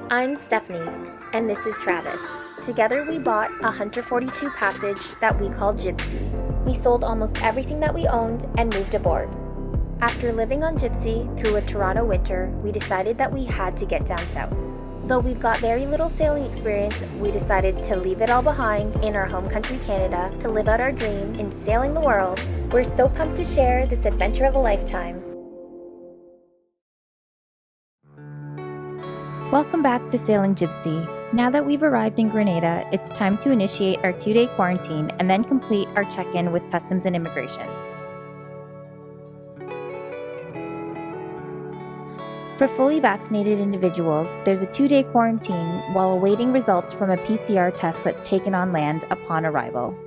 I'm Stephanie, and this is Travis. Together we bought a Hunter 42 Passage that we called Jibsea. We sold almost everything that we owned and moved aboard. After living on Jibsea through a Toronto winter, we decided that we had to get down south. Though we've got very little sailing experience, we decided to leave it all behind in our home country Canada to live out our dream in sailing the world. We're so pumped to share this adventure of a lifetime. Welcome back to Sailing Jibsea. Now that we've arrived in Grenada, it's time to initiate our 2-day quarantine and then complete our check-in with Customs and Immigrations. For fully vaccinated individuals, there's a 2-day quarantine while awaiting results from a PCR test that's taken on land upon arrival.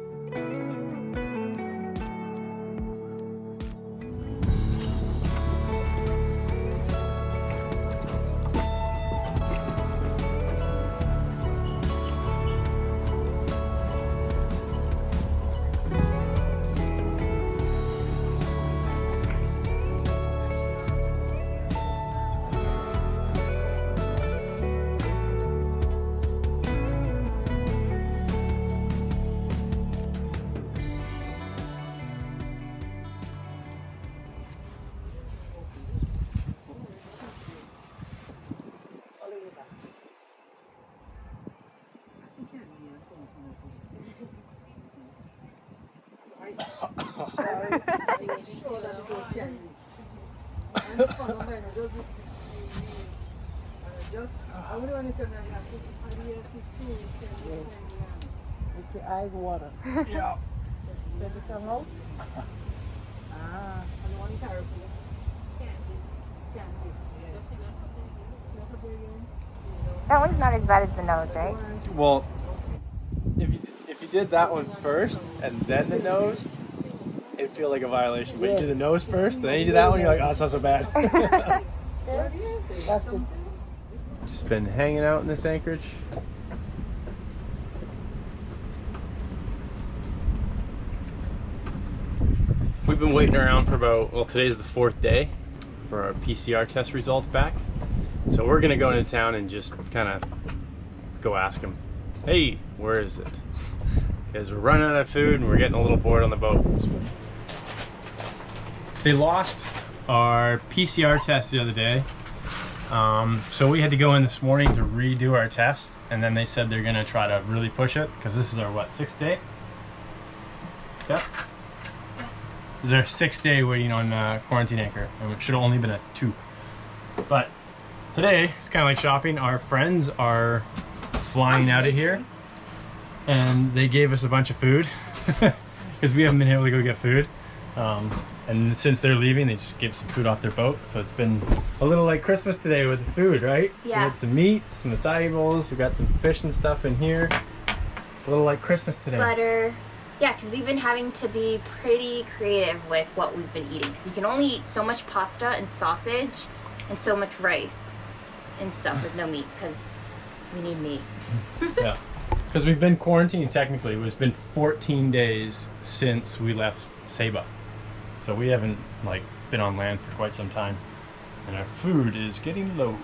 With your eyes water. Yeah. Send the tongue out. Ah. That one's not as bad as the nose, right? Well, if you did that one first and then the nose, it'd feel like a violation. But you do the nose first, and then you do that one, you're like, oh, it's not so bad. That's it. Just been hanging out in this anchorage. We've been waiting around for about, well, today's the 4th day for our PCR test results back. So we're gonna go into town and just kind of go ask them, hey, where is it? Because we're running out of food and we're getting a little bored on the boat. They lost our PCR test the other day. So we had to go in this morning to redo our test, and then they said they're gonna try to really push it because this is our, what, 6th day? Yeah. This is our 6th day waiting on quarantine anchor, and it should have only been a 2. But today, it's kind of like shopping. Our friends are flying out of here, and they gave us a bunch of food because we haven't been able to go get food. And since they're leaving, they just gave some food off their boat. So it's been a little like Christmas today with the food, right? Yeah. We had some meat, some acai bowls. We got some fish and stuff in here. It's a little like Christmas today. Butter. Yeah, because we've been having to be pretty creative with what we've been eating. Because you can only eat so much pasta and sausage and so much rice and stuff with no meat, because we need meat. Yeah, because we've been quarantined technically. It's been 14 days since we left Saba. So we haven't like been on land for quite some time, and our food is getting low.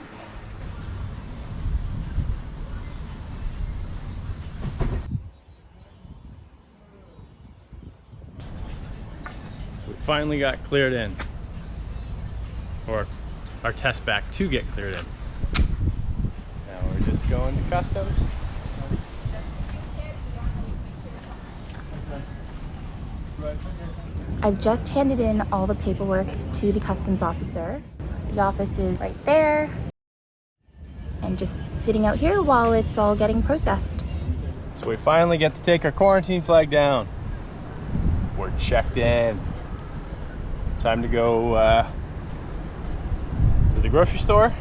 So we finally got cleared in, or our test back to get cleared in. Now we're just going to customs. I've just handed in all the paperwork to the customs officer. The office is right there. I'm just sitting out here while it's all getting processed. So we finally get to take our quarantine flag down. We're checked in. Time to go to the grocery store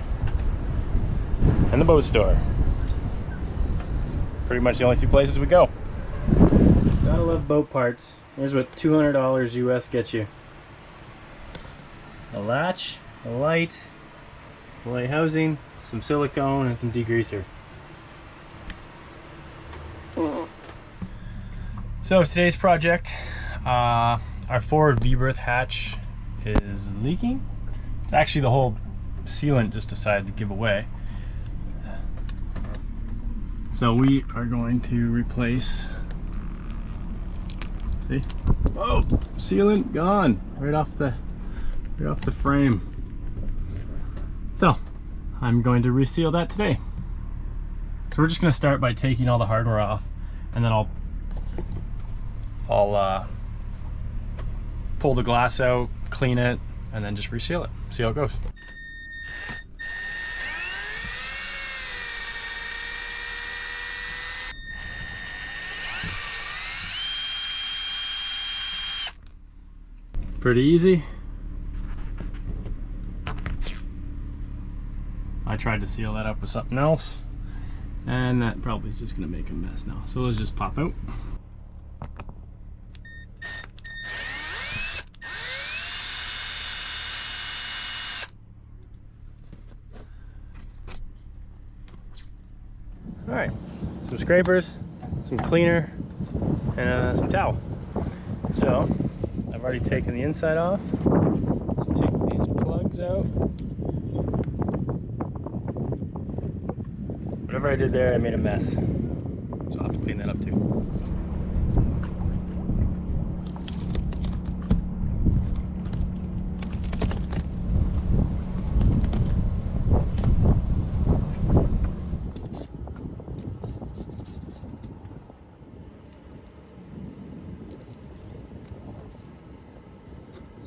and the boat store. It's pretty much the only 2 places we go. Gotta love boat parts. Here's what $200 US gets you. A latch, a light housing, some silicone, and some degreaser. So today's project, our forward V-berth hatch is leaking. It's actually the whole sealant just decided to give away. So we are going to replace, see, oh, sealant gone right off the frame. So I'm going to reseal that today. So we're just going to start by taking all the hardware off, and then I'll pull the glass out, clean it, and then just reseal it. See how it goes. Pretty easy. I tried to seal that up with something else, and that probably is just gonna make a mess now. So let's just pop out. All right, some scrapers, some cleaner, and some towel. So I've already taken the inside off. Let's take these plugs out. Whatever I did there, I made a mess. So I'll have to clean that up too.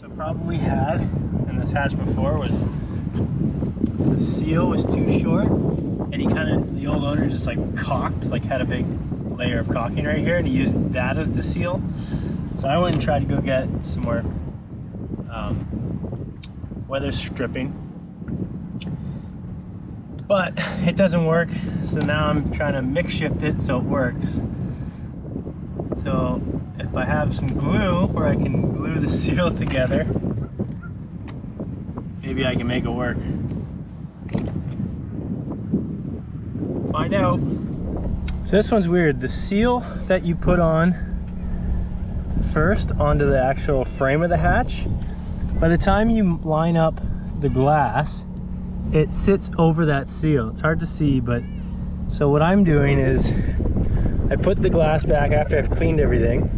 So problem we had in this hatch before was the seal was too short, and the old owner just like caulked, like had a big layer of caulking right here, and he used that as the seal. So I went and tried to go get some more weather stripping, but it doesn't work. So now I'm trying to mix shift it so it works. So if I have some glue where I can glue the seal together, maybe I can make it work. Find out. So this one's weird. The seal that you put on first onto the actual frame of the hatch, by the time you line up the glass, it sits over that seal. It's hard to see, but so what I'm doing is I put the glass back after I've cleaned everything.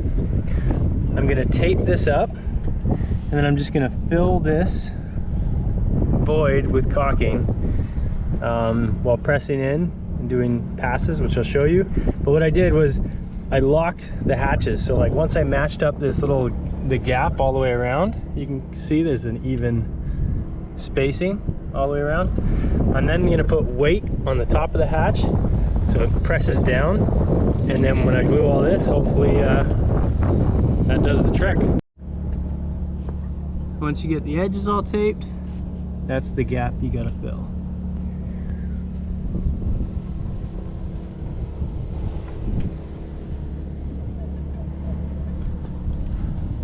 I'm gonna tape this up, and then I'm just gonna fill this void with caulking while pressing in and doing passes, which I'll show you. But what I did was I locked the hatches. So like once I matched up the gap all the way around, you can see there's an even spacing all the way around. I'm then gonna put weight on the top of the hatch so it presses down, and then when I glue all this, hopefully that does the trick. Once you get the edges all taped, that's the gap you gotta fill.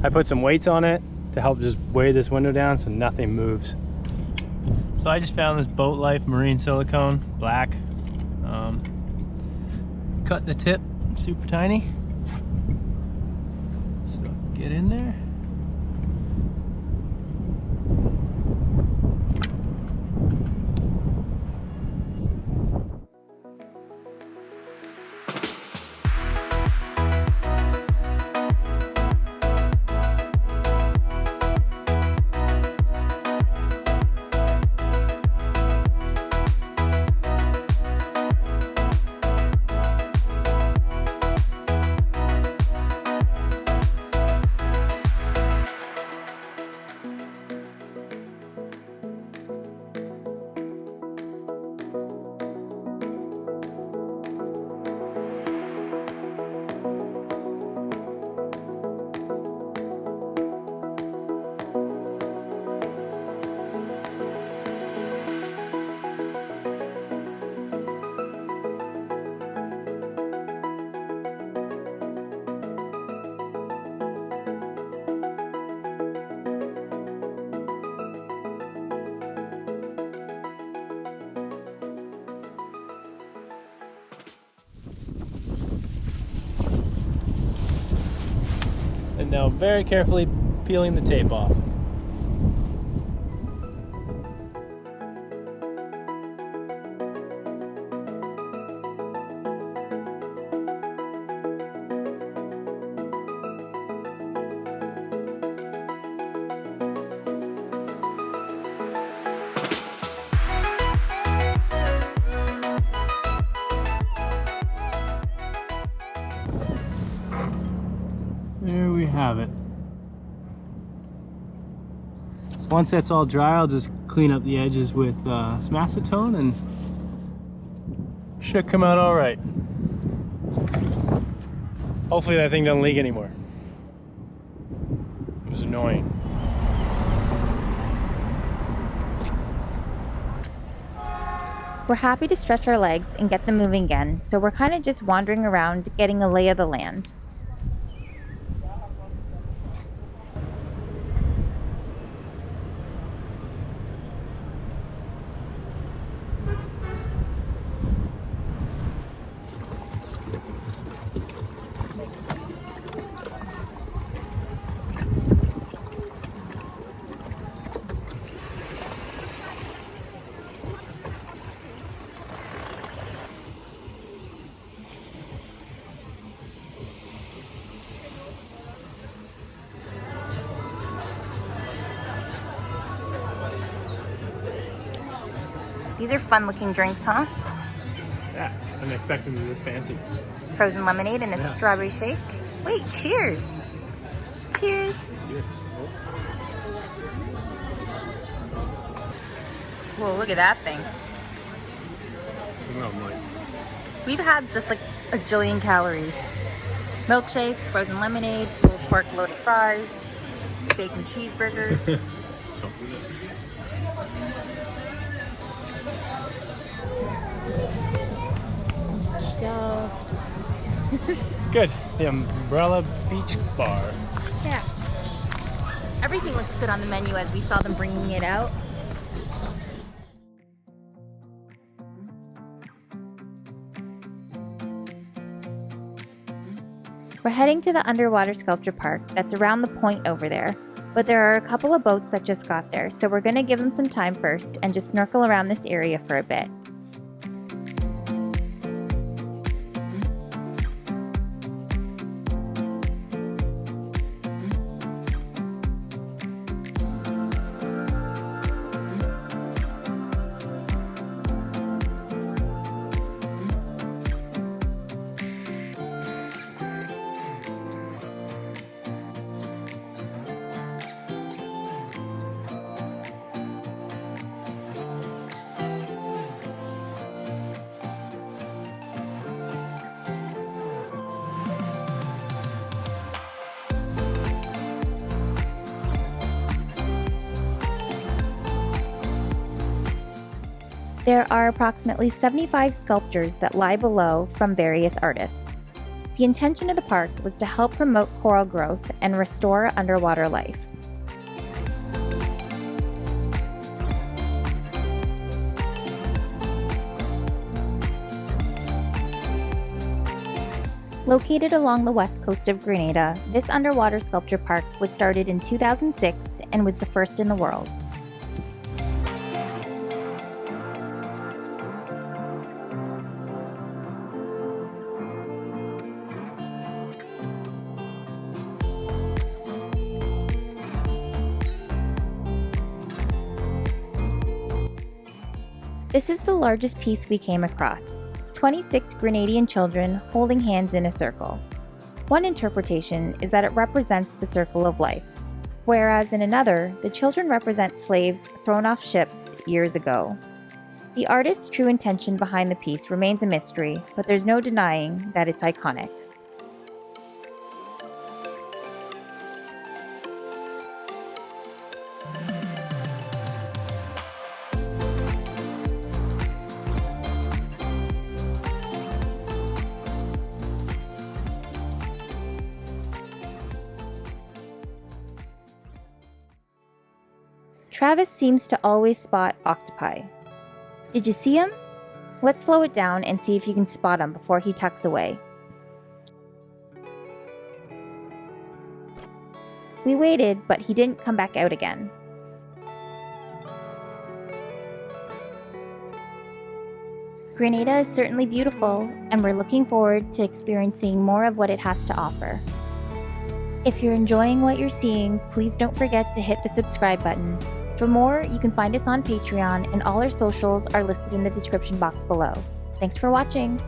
I put some weights on it to help just weigh this window down so nothing moves. So I just found this Boat Life marine silicone, black. Cut the tip super tiny. So get in there. And now very carefully peeling the tape off. have it. So once that's all dry, I'll just clean up the edges with some acetone and should come out all right. Hopefully that thing doesn't leak anymore. It was annoying. We're happy to stretch our legs and get them moving again, so we're kind of just wandering around getting a lay of the land. These are fun looking drinks, huh? Yeah, I'm expecting to be this fancy. Frozen lemonade and a strawberry shake. Wait, cheers! Cheers! Whoa, look at that thing. We've had just like a jillion calories. Milkshake, frozen lemonade, pulled pork loaded fries, bacon cheeseburgers. Stuffed. It's good. The Umbrella Beach Bar. Yeah. Everything looked good on the menu as we saw them bringing it out. We're heading to the underwater sculpture park that's around the point over there, but there are a couple of boats that just got there, so we're going to give them some time first and just snorkel around this area for a bit. There are approximately 75 sculptures that lie below from various artists. The intention of the park was to help promote coral growth and restore underwater life. Located along the west coast of Grenada, this underwater sculpture park was started in 2006 and was the first in the world. This is the largest piece we came across, 26 Grenadian children holding hands in a circle. One interpretation is that it represents the circle of life, whereas in another, the children represent slaves thrown off ships years ago. The artist's true intention behind the piece remains a mystery, but there's no denying that it's iconic. Travis seems to always spot octopi. Did you see him? Let's slow it down and see if you can spot him before he tucks away. We waited, but he didn't come back out again. Grenada is certainly beautiful, and we're looking forward to experiencing more of what it has to offer. If you're enjoying what you're seeing, please don't forget to hit the subscribe button. For more, you can find us on Patreon, and all our socials are listed in the description box below. Thanks for watching!